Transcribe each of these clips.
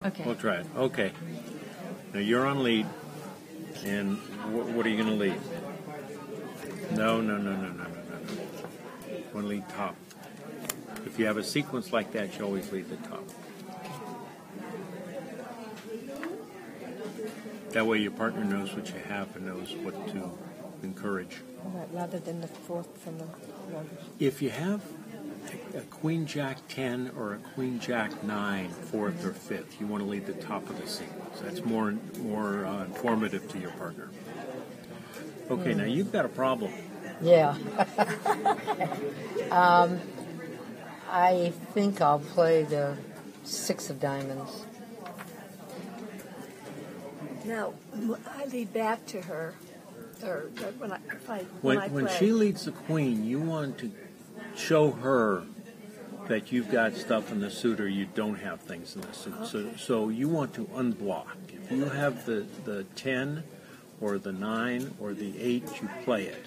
Okay. We'll try it. Okay. Now you're on lead, and what are you going to lead? No. Want to lead top. If you have a sequence like that, you always lead the top. That way your partner knows what you have and knows what to encourage. Rather than the fourth from the longest. If you have a Queen Jack 10 or a Queen Jack 9, fourth or fifth, you want to lead the top of the sequence. That's more informative to your partner. Okay, now you've got a problem. Yeah. I think I'll play the 6 of diamonds. Now, I lead back to her, or When she leads the queen, you want to show her that you've got stuff in the suit or you don't have things in the suit. Okay. So you want to unblock. If you have the 10 or the 9 or the 8, you play it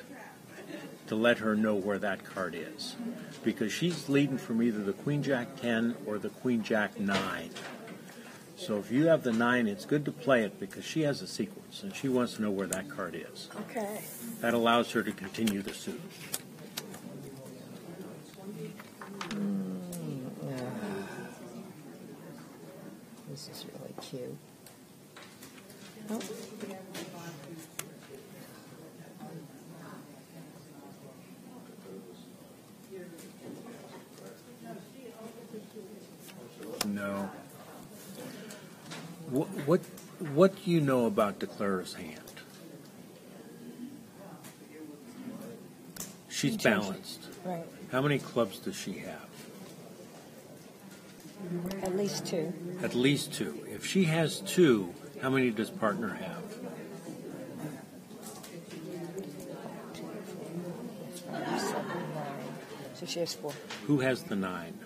to let her know where that card is. Because she's leading from either the Queen Jack 10 or the Queen Jack 9. So if you have the 9, it's good to play it because she has a sequence and she wants to know where that card is. Okay. That allows her to continue the suit. This is really cute. Oh. No. What do you know about Declarer's hand? She's balanced. Right. How many clubs does she have? At least 2. At least 2. If she has 2, how many does partner have? 5, 7, 9. So she has 4. Who has the 9?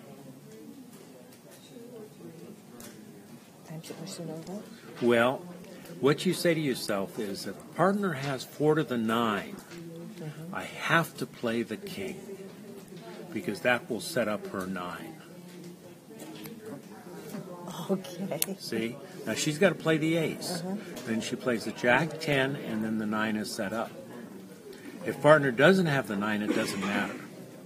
Well, what you say to yourself is, if partner has 4 to the 9, I have to play the king because that will set up her 9. Okay. See? Now she's got to play the ace. Then she plays the Jack 10, and then the 9 is set up. If partner doesn't have the 9, it doesn't matter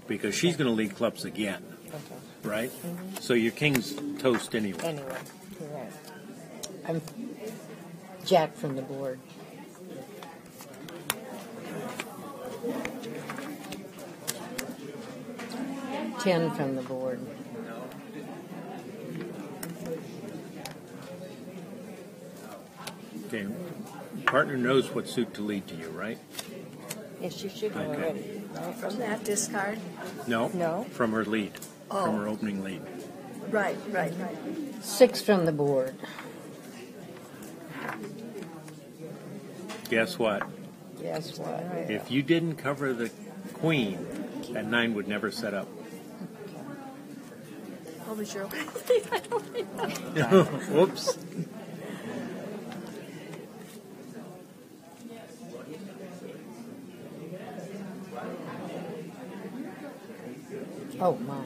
because she's going to lead clubs again. Okay. Right? So your king's toast anyway. Anyway, you're right. I'm Jack from the board. Ten from the board. Okay. Partner knows what suit to lead to you, right? Yes, you should know already. Right? From that discard? No. From her lead. Oh. From her opening lead. Right. 6 from the board. Guess what? Guess what? If you didn't cover the queen, that 9 would never set up. What was your I don't know. Whoops. Oh, my.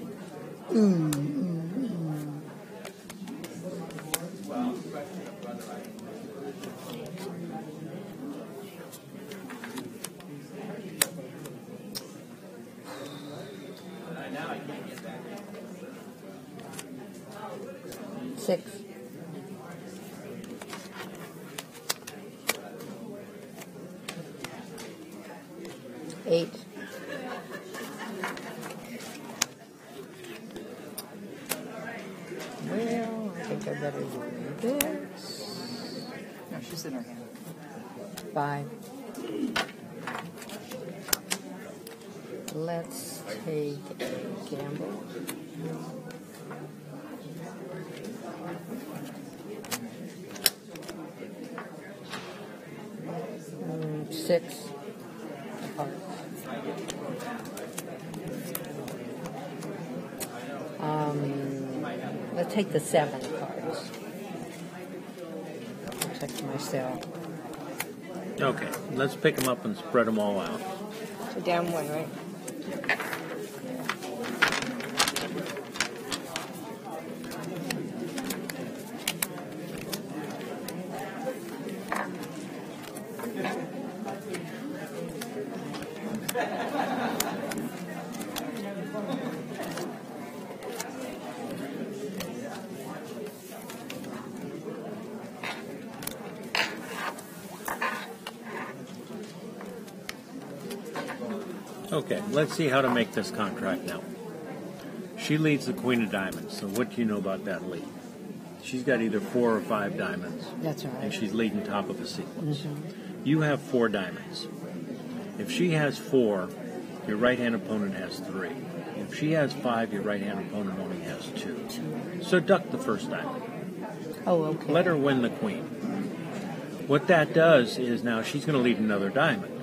Six. Eight. Well, I think I better do this. No, she's in her hand. 5. Let's take a gamble. Six. Let's take the 7 cards. Protect myself. Okay, let's pick them up and spread them all out. So down 1, right? Okay, let's see how to make this contract now. She leads the queen of diamonds. So what do you know about that lead? She's got either 4 or 5 diamonds. That's right. And she's leading top of the sequence. Mm-hmm. You have 4 diamonds. If she has 4, your right-hand opponent has 3. If she has 5, your right-hand opponent only has 2. So duck the first diamond. Oh, okay. Let her win the queen. What that does is now she's going to lead another diamond.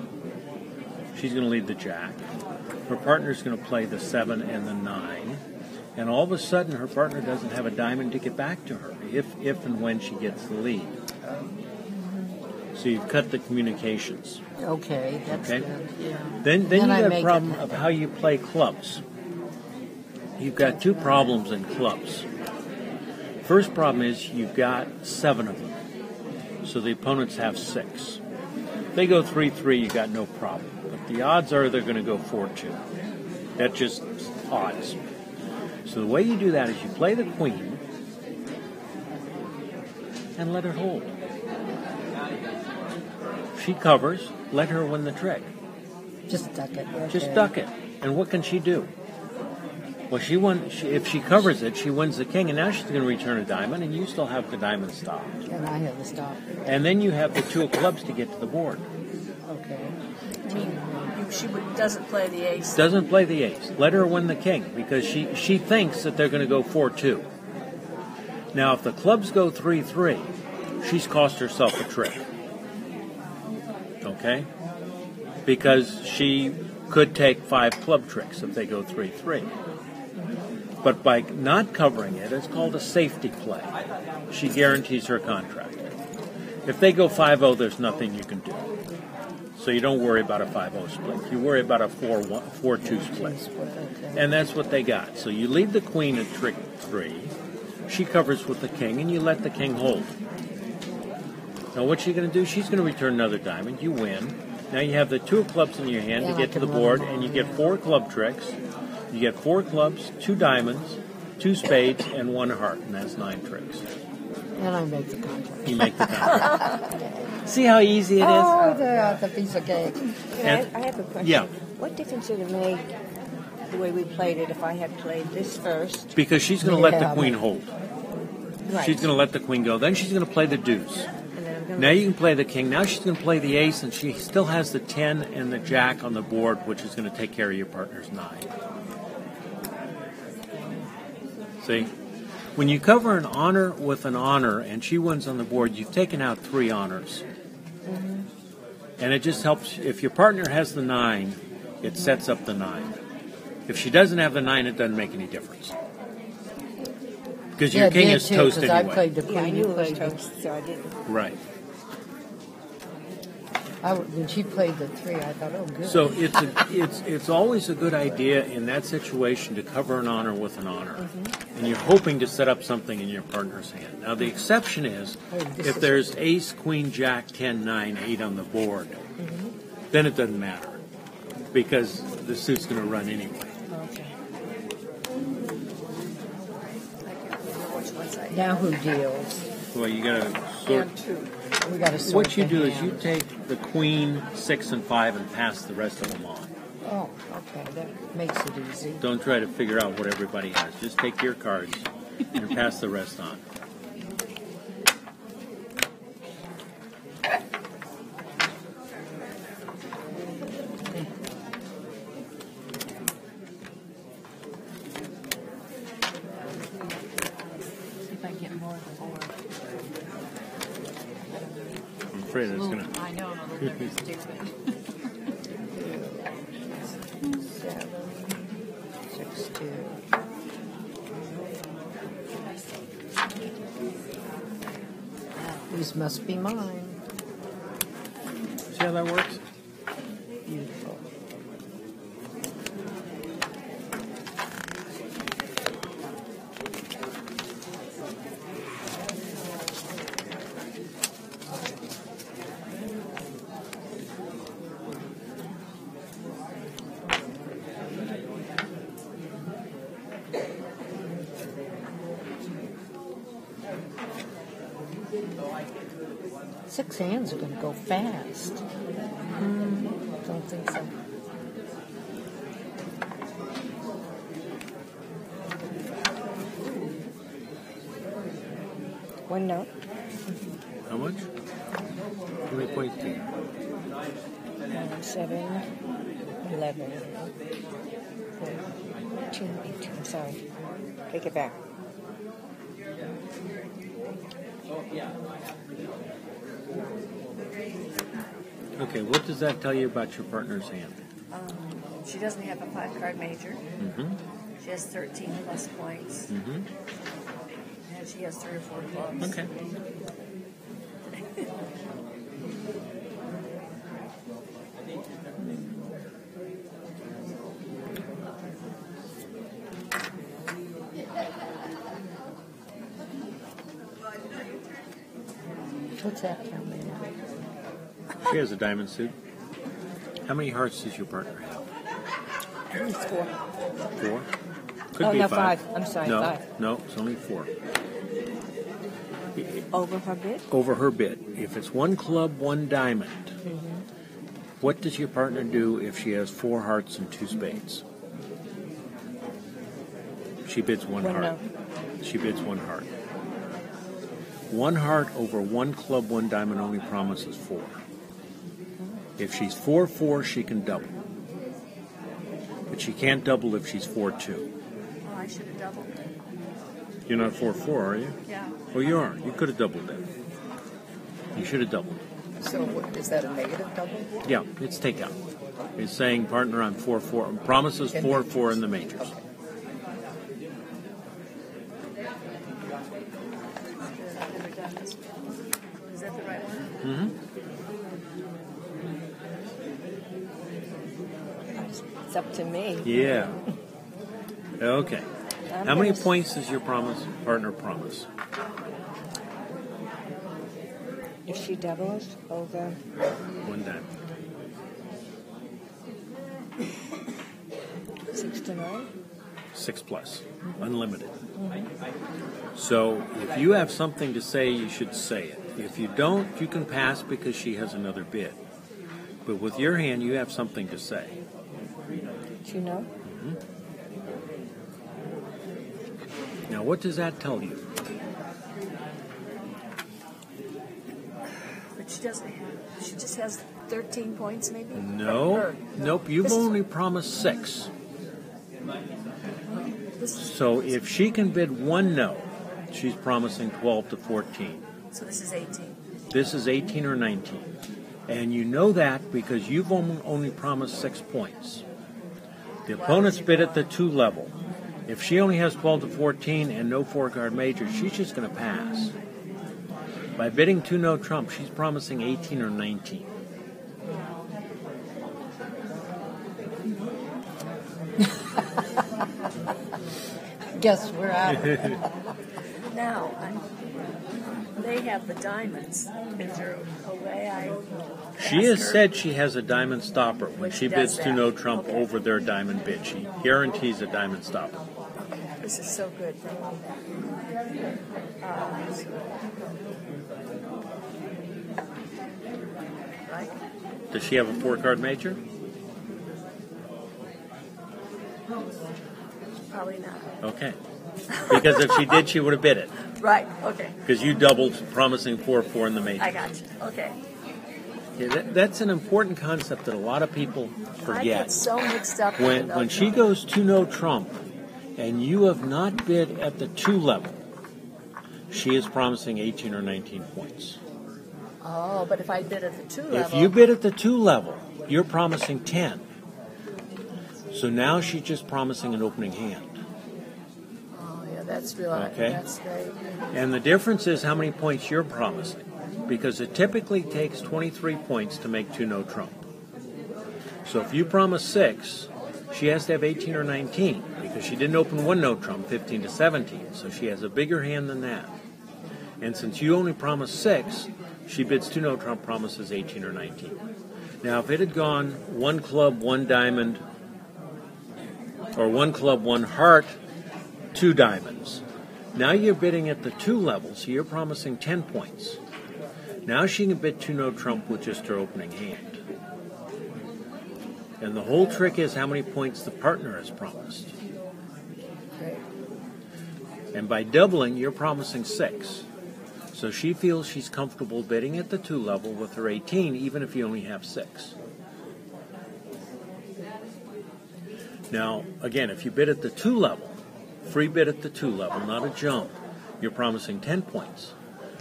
She's going to lead the jack. Her partner's going to play the 7 and the 9. And all of a sudden, her partner doesn't have a diamond to get back to her if and when she gets the lead. So you've cut the communications. Okay, that's Okay? good. Yeah. Then you got a make problem it- of how you play clubs. You've got 2 problems in clubs. First problem is you've got 7 of them. So the opponents have 6. If they go 3-3, you got no problem. But the odds are they're going to go 4-2. That's just odds. So the way you do that is you play the queen and let her hold. She covers, let her win the trick. Just duck it. Okay. Just duck it. And what can she do? Well, if she covers it, she wins the king, and now she's going to return a diamond, and you still have the diamond stopped. And I have the stop. And then you have the 2 of clubs to get to the board. Okay. She doesn't play the ace. Doesn't play the ace. Let her win the king, because she thinks that they're going to go 4-2. Now, if the clubs go 3-3, she's cost herself a trick. Okay? Because she could take 5 club tricks if they go 3-3. But by not covering it, it's called a safety play. She guarantees her contract. If they go 5-0, there's nothing you can do. So you don't worry about a 5-0 split. You worry about a 4-2 split. And that's what they got. So you lead the queen at trick 3. She covers with the king, and you let the king hold. Now what's she going to do? She's going to return another diamond. You win. Now you have the 2 of clubs in your hand to get to the board, and you get 4 club tricks. You get 4 clubs, 2 diamonds, 2 spades, and 1 heart, and that's 9 tricks. And I make the contract. You make the contract. See how easy it is? Oh, the piece of cake. I have a question. Yeah. What difference did it make the way we played it if I had played this first? Because she's going to let the queen hold. Right. She's going to let the queen go. Then she's going to play the deuce. And then I'm gonna Now you can play the king. Now she's going to play the ace, and she still has the 10 and the jack on the board, which is going to take care of your partner's 9. See? When you cover an honor with an honor and she wins on the board, you've taken out 3 honors. Mm-hmm. And it just helps. If your partner has the 9, it sets up the 9. If she doesn't have the 9, it doesn't make any difference. Because your king is toast I anyway. played the queen. Yeah, I knew you it was played the- toast, so I didn't. Right. When she played the 3, I thought, oh, good. So it's always a good idea in that situation to cover an honor with an honor. Mm-hmm. And you're hoping to set up something in your partner's hand. Now the exception is if there's ace, queen, jack, 10, 9, 8 on the board, then it doesn't matter because the suit's going to run anyway. Okay. Now who deals? Well, you got to sort. And 2. We got to sort What you the do is hand. you take the queen, 6, and 5 and pass the rest of them on. Oh, okay. That makes it easy. Don't try to figure out what everybody has. Just take your cards and pass the rest on. See if I can get more of the board. I'm afraid it's going to... I know, I'm a little bit stupid. 7, 6, 2. These must be mine. See how that works? Beautiful. Six hands are going to go fast. Don't think so. One note. How much? How many points do you have? 7, 11, 14, 18. Sorry. Take it back. Okay, what does that tell you about your partner's hand? She doesn't have a 5-card major. Mm-hmm. She has 13 plus points. Mm-hmm. And she has 3 or 4 clubs. Okay. What's that tell me now? She has a diamond suit. How many hearts does your partner have? At least 4. 4? Could Oh, be no, 5. 5. I'm sorry, no, 5. No, it's only 4. Over her bid? Over her bid. If it's 1 club, 1 diamond, what does your partner do if she has 4 hearts and 2 spades? She bids 1 heart. No. She bids 1 heart. 1 heart over 1 club, 1 diamond only promises 4. If she's 4-4, she can double. But she can't double if she's 4-2. Oh, I should have doubled. You're not 4-4, are you? Yeah. Oh, you are. You could have doubled it. You should have doubled. So is that a negative double? Yeah, it's takeout. It's saying partner on 4-4. Promises 4-4 in the majors. I've never done this one. Is that the right one? Mm-hmm. It's up to me. Yeah. Okay. How many points does your partner promise? If she doubles over 1 diamond. 6 to 9? 6 plus. Unlimited. So if you have something to say, you should say it. If you don't, you can pass because she has another bid. But with your hand, you have something to say. Do you know? Now, what does that tell you? But she doesn't have. She just has 13 points, maybe. No. Nope. You've only promised 6. So if she can bid 1 no, she's promising 12 to 14. So this is 18. This is 18 or 19. And you know that because you've only promised 6 points. The opponent's bid at the 2 level. If she only has 12 to 14 and no 4-card major, she's just going to pass. By bidding 2 no trump, she's promising 18 or 19. Guess we're out. Now, they have the diamonds. Is there a way I... She has said she has a diamond stopper when she bids does 2 that. no trump Okay. over their diamond bid. She guarantees a diamond stopper. This is so good. Thank you. Right? Does she have a 4-card major? Probably not. Okay. Because if she did, she would have bid it. Right. Okay. Because you doubled promising 4-4 in the major. I got you. Okay. Yeah, that's an important concept that a lot of people I forget. get so mixed up. When she goes 2 no trump and you have not bid at the 2 level, she is promising 18 or 19 points. Oh, but if I bid at the 2 level... If you bid at the 2 level, you're promising 10. So now she's just promising an opening hand. Oh, yeah, that's real. Okay. That's great. And the difference is how many points you're promising. Because it typically takes 23 points to make 2 no trump. So if you promise 6, she has to have 18 or 19 because she didn't open 1 no trump, 15 to 17. So she has a bigger hand than that. And since you only promised 6, she bids 2 no trump, promises 18 or 19. Now if it had gone 1 club, 1 diamond, or 1 club, 1 heart, 2 diamonds. Now you're bidding at the 2 level, so you're promising 10 points. Now she can bid 2 no trump with just her opening hand. And the whole trick is how many points the partner has promised. Great. And by doubling, you're promising 6. So she feels she's comfortable bidding at the 2 level with her 18, even if you only have 6. Now, again, if you bid at the 2 level, free bid at the 2 level, not a jump, you're promising 10 points.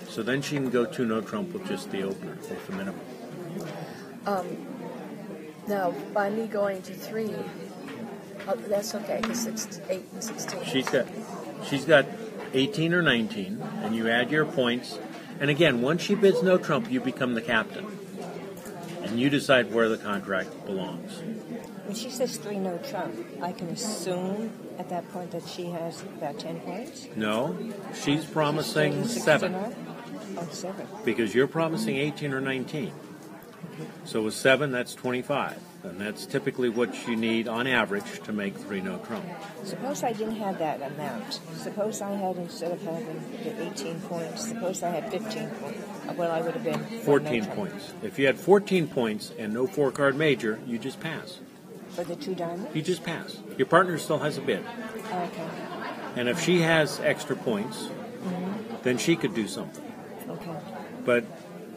So then she can go 2 no trump with just the opener, with the minimum. Now, by me going to 3, that's okay, because it's 8 and 16. She's got 18 or 19, and you add your points. And again, once she bids no trump, you become the captain. And you decide where the contract belongs. When she says 3 no trump, I can assume at that point that she has about 10 points? No, she's promising 7. Oh, 7. Because you're promising 18 or 19. So with 7, that's 25. And that's typically what you need on average to make 3 no trump. Suppose I didn't have that amount. Suppose I had, instead of having the 18 points, suppose I had 15 points. Well, I would have been 14 points. If you had 14 points and no 4-card major, you just pass. For the 2 diamonds? You just pass. Your partner still has a bid. Okay. And if she has extra points, then she could do something. Okay. But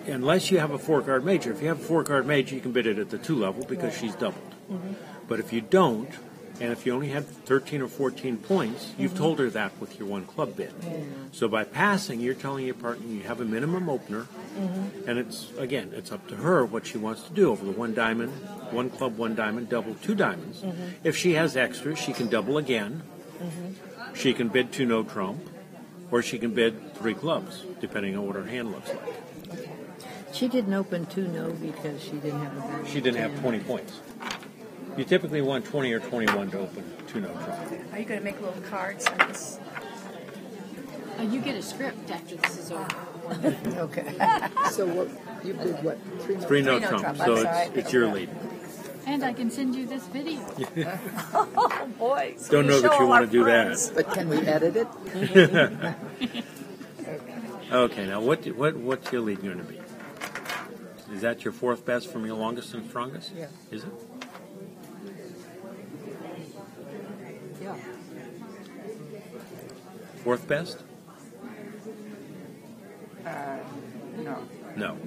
unless you have a 4-card major, if you have a 4-card major, you can bid it at the 2 level because she's doubled. But if you don't, and if you only have 13 or 14 points, you've told her that with your 1 club bid. So by passing, you're telling your partner you have a minimum opener, and it's up to her what she wants to do over the 1 diamond, 1 club, 1 diamond, double 2 diamonds. If she has extras, she can double again. She can bid 2 no trump, or she can bid 3 clubs, depending on what her hand looks like. She didn't open 2 no because she didn't have a very She didn't have 20 points. You typically want 20 or 21 to open 2 no trump. Are you going to make little cards on this? You get a script after this is over. Okay. So what, you did what? 3 no 3 no no trump, trump, so I'm sorry. it's your lead. And I can send you this video. Oh, boy. So Don't know that show you all want our to do friends. But can we edit it? Okay, now what's your lead going to be? Is that your 4th best from your longest and strongest? Yeah. Is it? Yeah. 4th best? No. No.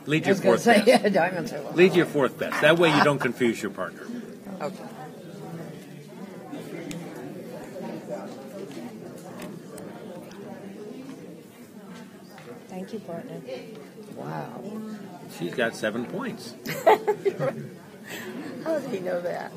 Lead I your was going to 4th say, best. yeah, diamonds are low. Lead your 4th best. That way you don't confuse your partner. Okay. Thank you, partner. Wow. She's got 7 points. How did he know that?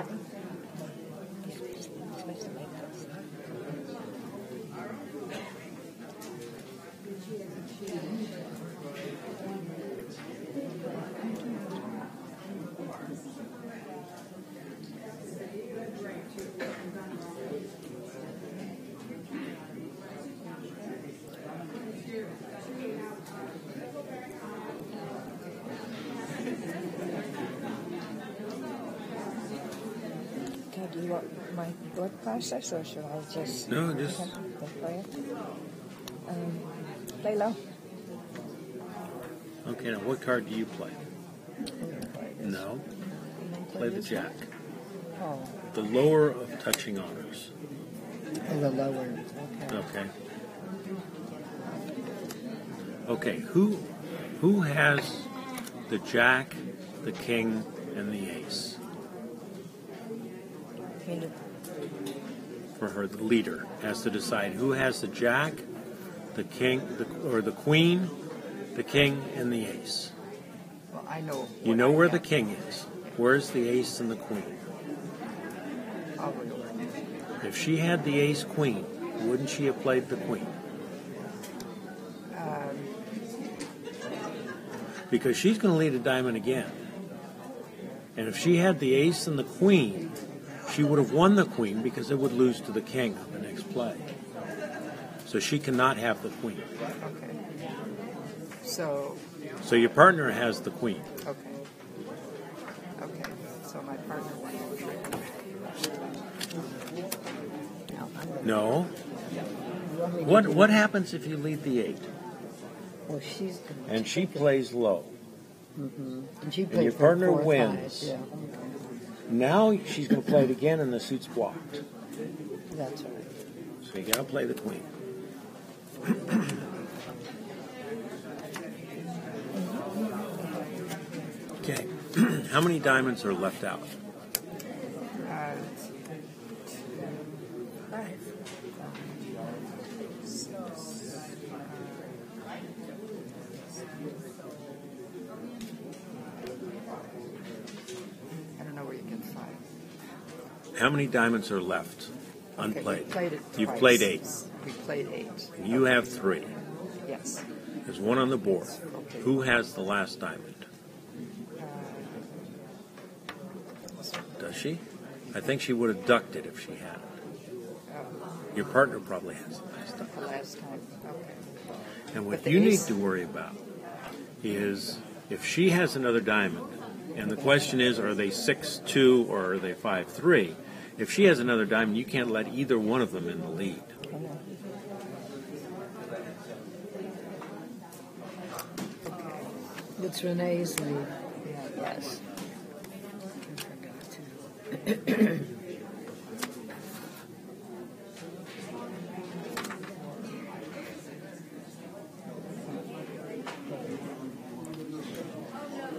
Okay, do you want my thought process, or should I just... No, just... Okay, play low. Okay, now what card do you play? No. Play the jack. Oh, The lower of touching honors. the lower. Okay. Okay. Okay, who has the jack, the king, and the ace? For her, the leader has to decide who has the jack, the king, or the queen, the king, and the ace. Well, I know. You know where the king is. Where's the ace and the queen? If she had the ace queen, wouldn't she have played the queen? Because she's going to lead a diamond again. And if she had the ace and the queen, she would have won the queen because it would lose to the king on the next play. So she cannot have the queen. Okay. So, So your partner has the queen. okay. Okay. So my partner won. No. What happens if you lead the 8? Well, she's. And she plays low. And she And played your for partner 4 or 5, wins. Yeah, Now she's going to play it again and the suit's blocked. that's right. So you got to play the queen. Okay. How many diamonds are left out? 5. I don't know where you get 5. How many diamonds are left Okay, unplayed? we played it You've twice. played 8. We played 8. You have 3. Yes. There's 1 on the board. Okay. Who has the last diamond? Does she? I think she would have ducked it if she had it. Your partner probably has the last diamond. The last time. Okay. And what But the you need ace- to worry about is if she has another diamond, and the question is, are they 6-2 or are they 5-3? If she has another diamond, you can't let either one of them in the lead. It's Rene's lead. Yes.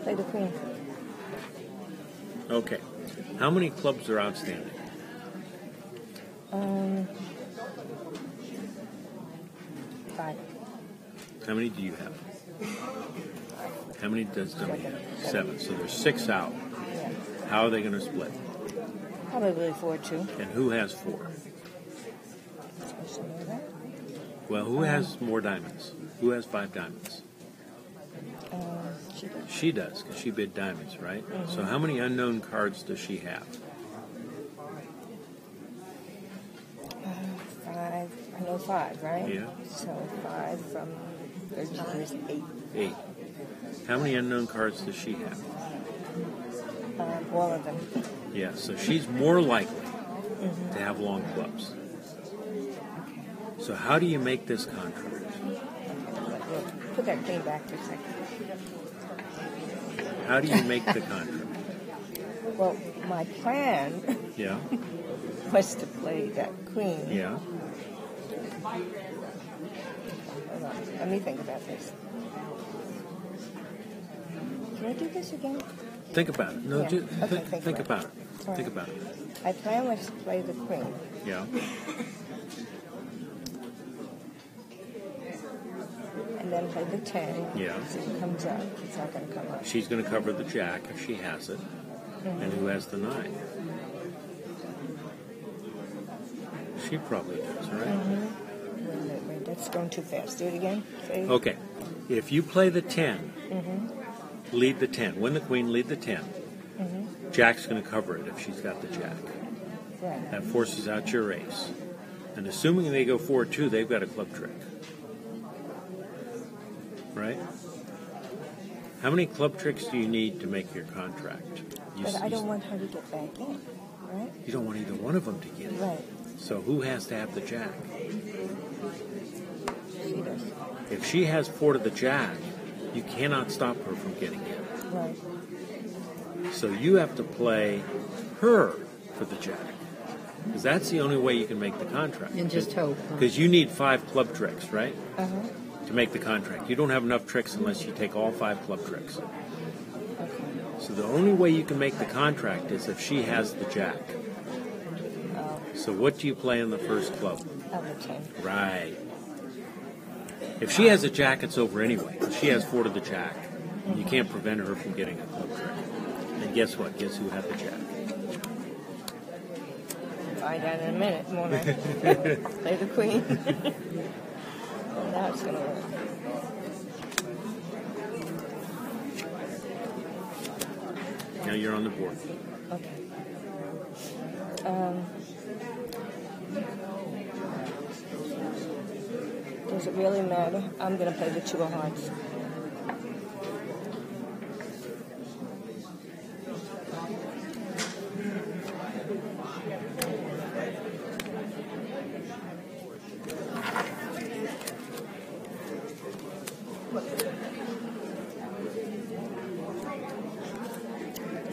Play the queen. Okay. How many clubs are outstanding? 5. How many do you have? How many does Dummy have? 7. So there's 6 out. Yeah. How are they going to split? Probably 4-2. And who has 4? Well, who has more diamonds? Who has 5 diamonds? She does. She does, because she bid diamonds, right? So how many unknown cards does she have? 5. I know 5, right? Yeah. So 5 from 13 is 8. 8. How many unknown cards does she have? All of them. Yeah, so she's more likely to have long clubs. So how do you make this contract? We'll put that queen back for a second. How do you make the contract? Well, my plan Yeah, was to play that queen. yeah. Hold on. Let me think about this. Can I do this again? Think about it. No, Yeah. just Okay, think about it. All Think right. about it. My plan was to play the queen. Yeah. And then play the 10. Yeah. So it comes up. It's not going to come up. She's going to cover the jack if she has it. And who has the 9? She probably does, right? Wait, that's going too fast. Do it again. Say, Okay. If you play the 10, lead the 10. Win the queen, lead the 10. Jack's going to cover it if she's got the jack. Right. That forces out your ace. And assuming they go 4-2, they've got a club trick. Right? How many club tricks do you need to make your contract? But I don't want her to get back in, right? You don't want either one of them to get it. Right. So who has to have the jack? She does. If she has 4 to the jack, you cannot stop her from getting in. Right. So you have to play her for the jack. Because that's the only way you can make the contract. And just hope. Because you need 5 club tricks, right? Uh-huh. To make the contract. You don't have enough tricks unless you take all 5 club tricks. Okay. So the only way you can make the contract is if she has the jack. So what do you play in the first club? Of the 10. Right. If she has a jack, it's over anyway. If she has 4 to the jack, you can't prevent her from getting a club trick. And guess what? Guess who had the jack? Find out in a minute, won't I? Play the queen. Well, now it's going to work. Now you're on the board. Okay. Does it really matter? I'm going to play the 2 of hearts.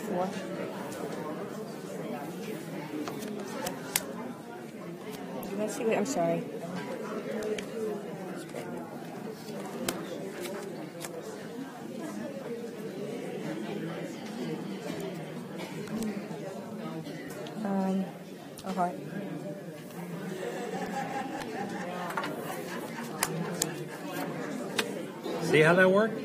Four. Let's see what I'm sorry. heart. See how that worked?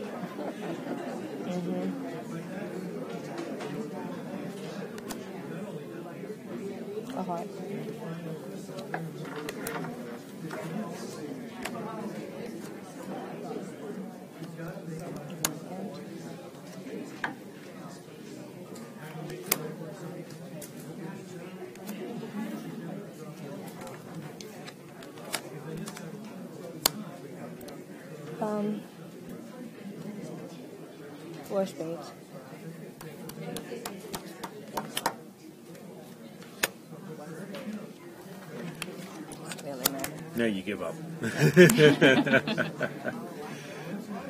A heart. Four spades. Really matter. No, you give up.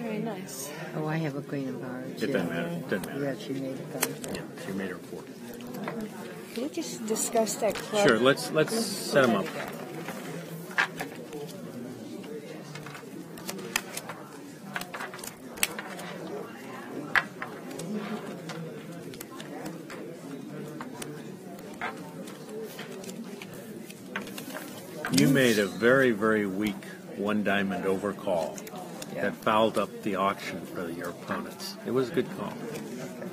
Very nice. Oh, I have a queen of hearts. It doesn't matter. It doesn't matter. Yeah, she made a contract. Yeah, she made her 4. Can we just discuss that club? Sure, let's set them up. You made a very, very weak one diamond overcall that fouled up the auction for your opponents. It was a good call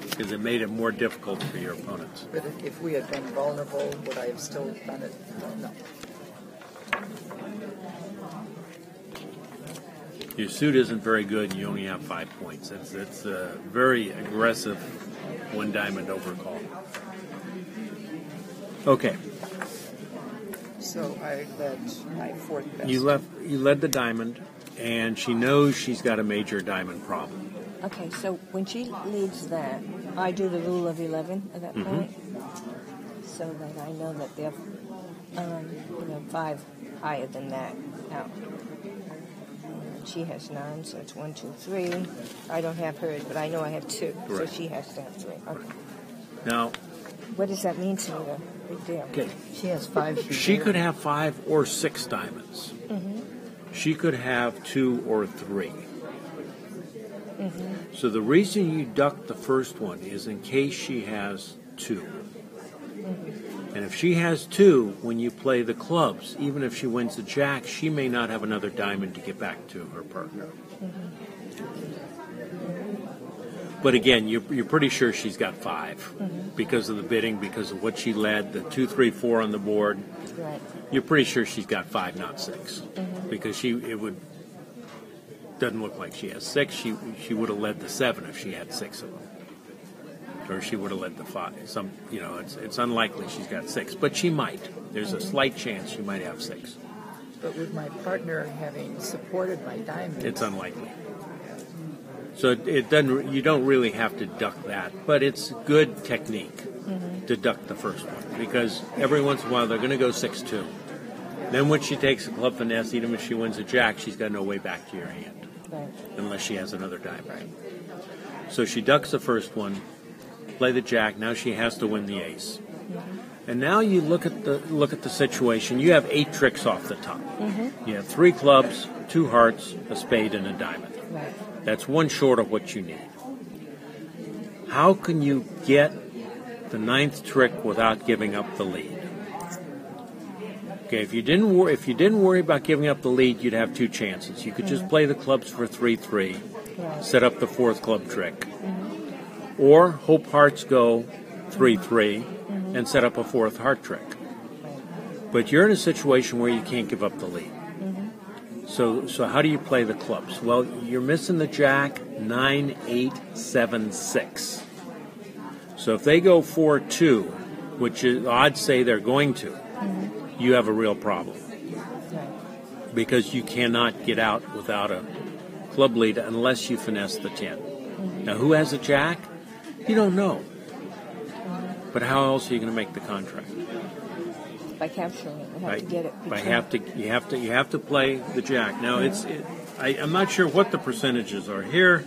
because it made it more difficult for your opponents. But if we had been vulnerable, would I have still done it? No. Your suit isn't very good, and you only have 5 points. It's a very aggressive one diamond overcall. Okay. So I led my fourth best. You led the diamond, and she knows she's got a major diamond problem. Okay, so when she leads that, I do the rule of 11 at that point, so that I know that they're 5 higher than that out. She has 9, so it's 1, 2, 3. I don't have hers, but I know I have 2, so Right. she has to have 3. Okay. Now, What does that mean to me, though? Big deal. okay, She has 5. she could have 5 or 6 diamonds. She could have 2 or 3. So the reason you duck the first one is in case she has 2. And if she has 2, when you play the clubs, even if she wins the jack, she may not have another diamond to get back to her partner. But again, you're pretty sure she's got 5 because of the bidding, because of what she led, the 2, 3, 4 on the board. Right. You're pretty sure she's got 5, not 6, because doesn't look like she has 6. She would have led the 7 if she had 6 of them, or she would have led the 5. It's unlikely she's got 6, but she might. There's a slight chance she might have 6. But with my partner having supported my diamond, It's unlikely. So it doesn't. You don't really have to duck that, but it's good technique to duck the first one because every once in a while they're going to go 6-2. Then when she takes a club finesse, even if she wins a jack, she's got no way back to your hand Right. unless she has another diamond. So she ducks the first one, play the jack. Now she has to win the ace. And now you look at the situation. You have 8 tricks off the top. You have 3 clubs, 2 hearts, a spade, and a diamond. Right. That's 1 short of what you need. How can you get the 9th trick without giving up the lead? Okay, if you didn't worry about giving up the lead, you'd have 2 chances. You could just play the clubs for 3-3, Right. set up the 4th club trick, or hope hearts go 3-3 and set up a 4th heart trick. But you're in a situation where you can't give up the lead. So how do you play the clubs? Well, you're missing the jack, 9, 8, 7, 6. So if they go 4-2, which is, odds say they're going to, you have a real problem. Because you cannot get out without a club lead unless you finesse the 10. Now, who has a jack? You don't know. But how else are you going to make the contract? By capturing it, we have to get it. You have to play the jack. Now I'm not sure what the percentages are here.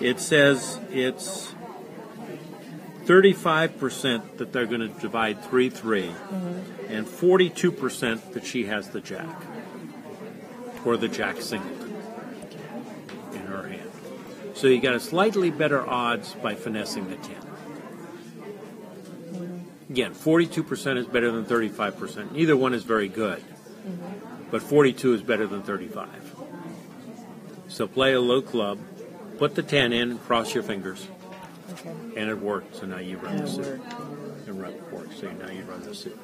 It says it's 35% that they're going to divide 3-3, and 42% that she has the jack or the jack singleton in her hand. So you got a slightly better odds by finessing the 10. again, 42% is better than 35%. Neither one is very good. But 42 is better than 35. So play a low club, put the 10 in, cross your fingers, Okay. and it worked. So now you run the suit. It worked. So now you run the suit.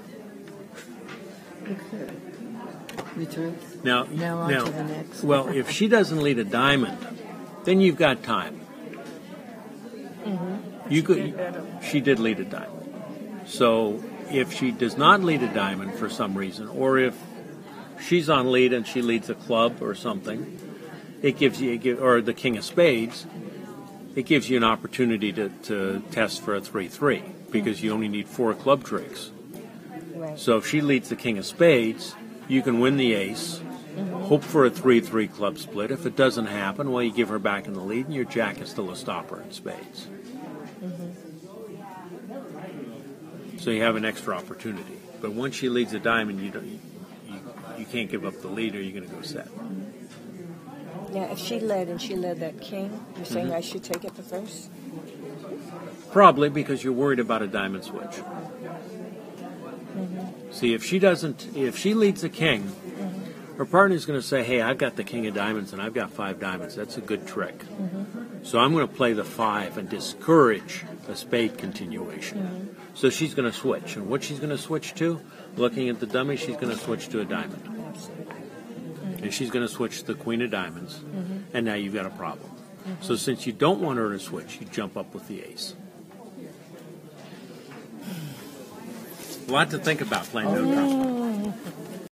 Okay. Return. Now On to the next. well, if she doesn't lead a diamond, then you've got time. You could. She did lead a diamond. So if she does not lead a diamond for some reason, or if she's on lead and she leads a club or something, it gives you, or the king of spades, it gives you an opportunity to test for a 3-3 because you only need 4 club tricks. Right. So if she leads the king of spades, you can win the ace, hope for a 3-3 club split. If it doesn't happen, well, you give her back in the lead, and your jack is still a stopper in spades. So you have an extra opportunity. But once she leads a diamond, you can't give up the lead, or you're going to go set. Now, if she led and she led that king, you're saying I should take it the first? Probably because you're worried about a diamond switch. See, if she leads the king, her partner's going to say, hey, I've got the king of diamonds and I've got 5 diamonds. That's a good trick. So I'm going to play the 5 and discourage a spade continuation. So she's going to switch. And what she's going to switch to, looking at the dummy, she's going to switch to a diamond. And she's going to switch to the queen of diamonds. And now you've got a problem. So since you don't want her to switch, you jump up with the ace. A lot to think about playing no-trump.